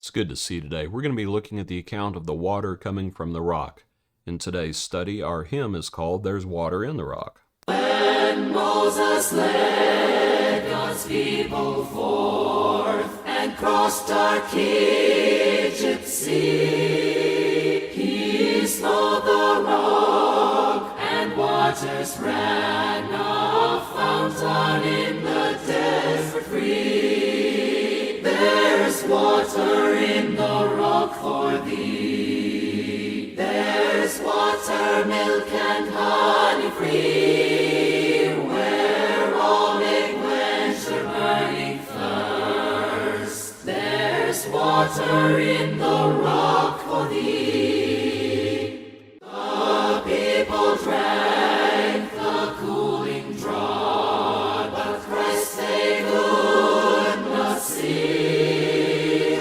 It's good to see you today. We're going to be looking at the account of the water coming from the rock. In today's study, our hymn is called There's Water in the Rock. When Moses led God's people forth and crossed dark Egypt's sea, he smote the rock and waters ran, a fountain in the desert free. There's water in the rock for thee. There's water, milk and honey free, where all may quench their burning thirst. There's water in the rock for thee. The people drank the cooling draught, but Christ they could not see.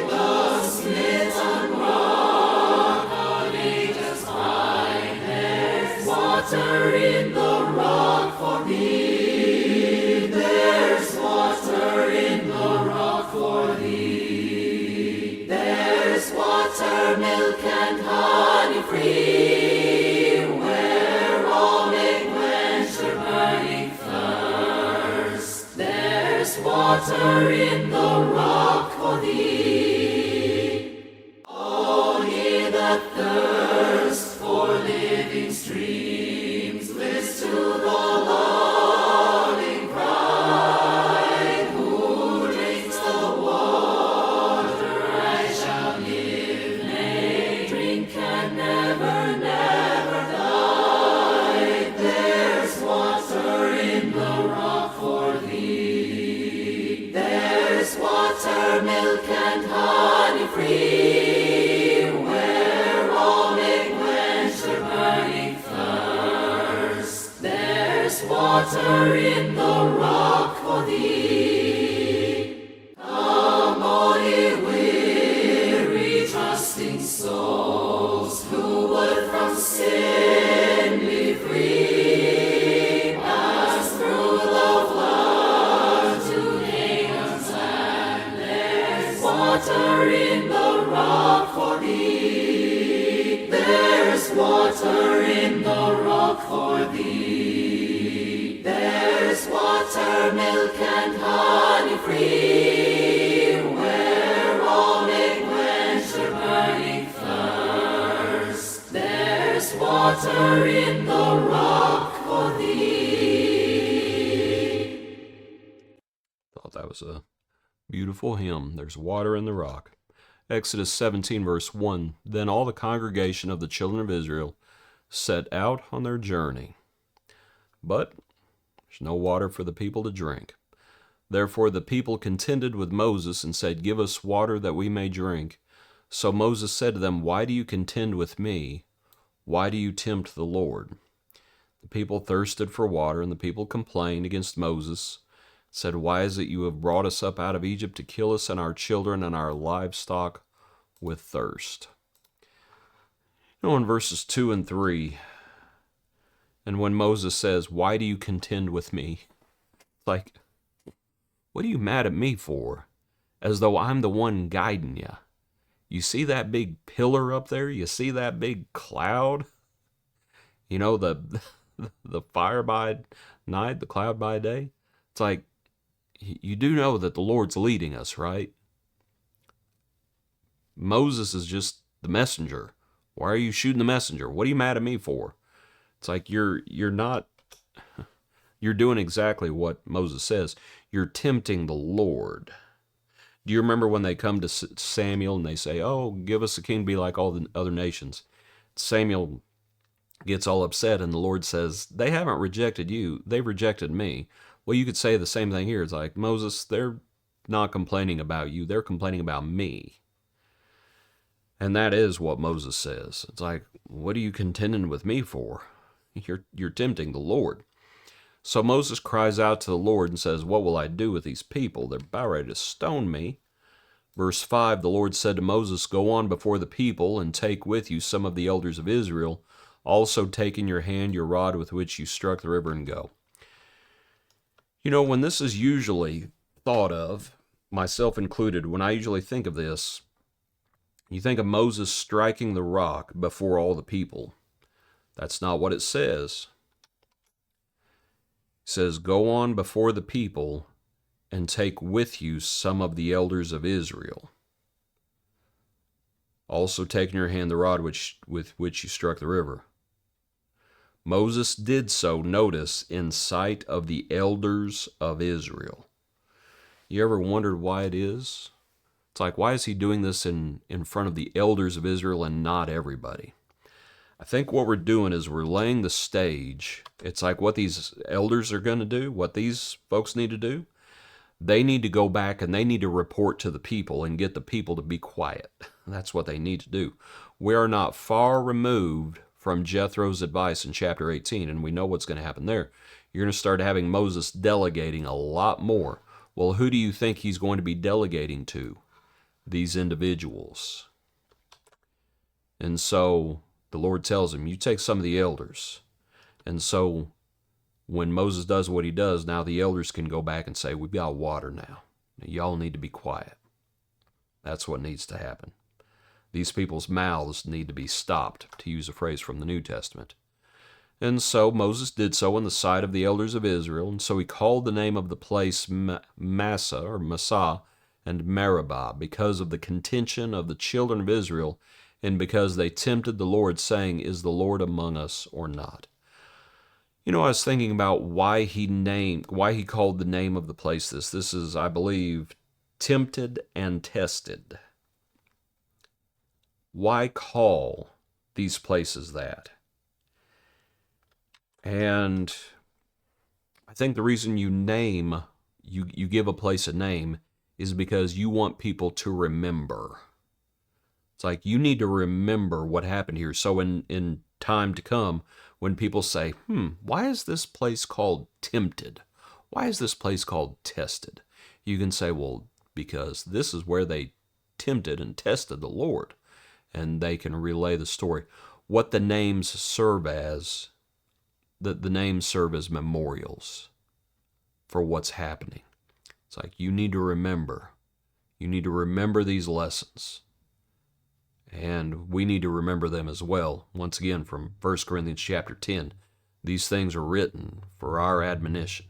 The smitten rock of ages high, there's water in the rock for thee. There's water in the rock for thee. There's water, milk and honey free, where all may quench their burning thirst. There's water in the rock for thee. All ye that thirst for living streams, list to the loving cry. Who drinks the water I shall give, nay, drink and never, never die. There's water in the rock for thee. There's water, milk and honey free, where all may quench their burning thirst. There's water in the rock for thee. Come, all ye weary, trusting souls, who would from sin be free. Pass through the flood to Canaan's land. There's water in the rock for thee. There's water in the rock for thee. There's water, milk and honey free, where all may quench their burning thirst. There's water in the rock for thee. Thought that was a beautiful hymn. There's water in the rock. Exodus 17, verse 1. Then all the congregation of the children of Israel set out on their journey. But there's no water for the people to drink. Therefore the people contended with Moses and said, Give us water that we may drink. So Moses said to them, Why do you contend with me? Why do you tempt the Lord? The people thirsted for water, and the people complained against Moses, said, Why is it you have brought us up out of Egypt to kill us and our children and our livestock with thirst? You know, in verses 2 and 3, and when Moses says, Why do you contend with me? Like, what are you mad at me for? As though I'm the one guiding you. You see that big pillar up there? You see that big cloud? You know, the fire by night, the cloud by day? It's like, you do know that the Lord's leading us, right? Moses is just the messenger. Why are you shooting the messenger? What are you mad at me for? It's like you're doing exactly what Moses says. You're tempting the Lord. Do you remember when they come to Samuel and they say, Oh, give us a king to be like all the other nations? Samuel gets all upset and the Lord says, They haven't rejected you. They've rejected me. Well, you could say the same thing here. It's like, Moses, they're not complaining about you. They're complaining about me. And that is what Moses says. It's like, what are you contending with me for? You're tempting the Lord. So Moses cries out to the Lord and says, What will I do with these people? They're about ready to stone me. Verse 5, the Lord said to Moses, Go on before the people and take with you some of the elders of Israel. Also take in your hand your rod with which you struck the river and go. You know, when this is usually thought of, myself included, when I usually think of this, You think of Moses striking the rock before all the people. That's not what it says. It says, "Go on before the people and take with you some of the elders of Israel. Also take in your hand the rod with which you struck the river." Moses did so, notice, in sight of the elders of Israel. You ever wondered why it is? It's like, why is he doing this in front of the elders of Israel and not everybody? I think what we're doing is we're laying the stage. It's like what these elders are going to do, what these folks need to do. They need to go back and they need to report to the people and get the people to be quiet. That's what they need to do. We are not far removed from Jethro's advice in chapter 18, and we know what's going to happen there. You're going to start having Moses delegating a lot more. Well, who do you think he's going to be delegating to? These individuals. And so the Lord tells him, you take some of the elders. And so when Moses does what he does, now the elders can go back and say, we've got water now. Y'all need to be quiet. That's what needs to happen. These people's mouths need to be stopped, to use a phrase from the New Testament. And so Moses did so in the sight of the elders of Israel, and so he called the name of the place Massah and Meribah, because of the contention of the children of Israel, and because they tempted the Lord, saying, "Is the Lord among us or not?" You know, I was thinking about why he called the name of the place this. This is, I believe, tempted and tested. Why call these places that? And I think the reason you give a place a name is because you want people to remember. It's like you need to remember what happened here. So in time to come, when people say, why is this place called tempted? Why is this place called tested? You can say, well, because this is where they tempted and tested the Lord. And they can relay the story. What the names serve as, the names serve as memorials for what's happening. It's like you need to remember. You need to remember these lessons. And we need to remember them as well. Once again, from 1 Corinthians chapter 10, these things are written for our admonition.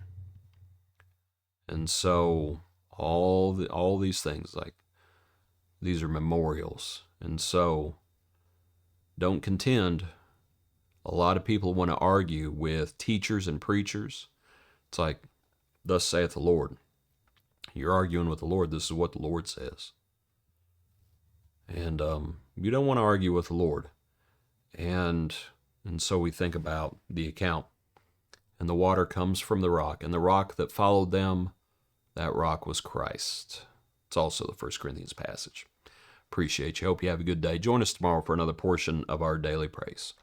And so all these things, like these are memorials. And so don't contend. A lot of people want to argue with teachers and preachers. It's like, thus saith the Lord. You're arguing with the Lord. This is what the Lord says. And you don't want to argue with the Lord. And so we think about the account. And the water comes from the rock. And the rock that followed them, that rock was Christ. It's also the 1 Corinthians passage. Appreciate you. Hope you have a good day. Join us tomorrow for another portion of our daily praise.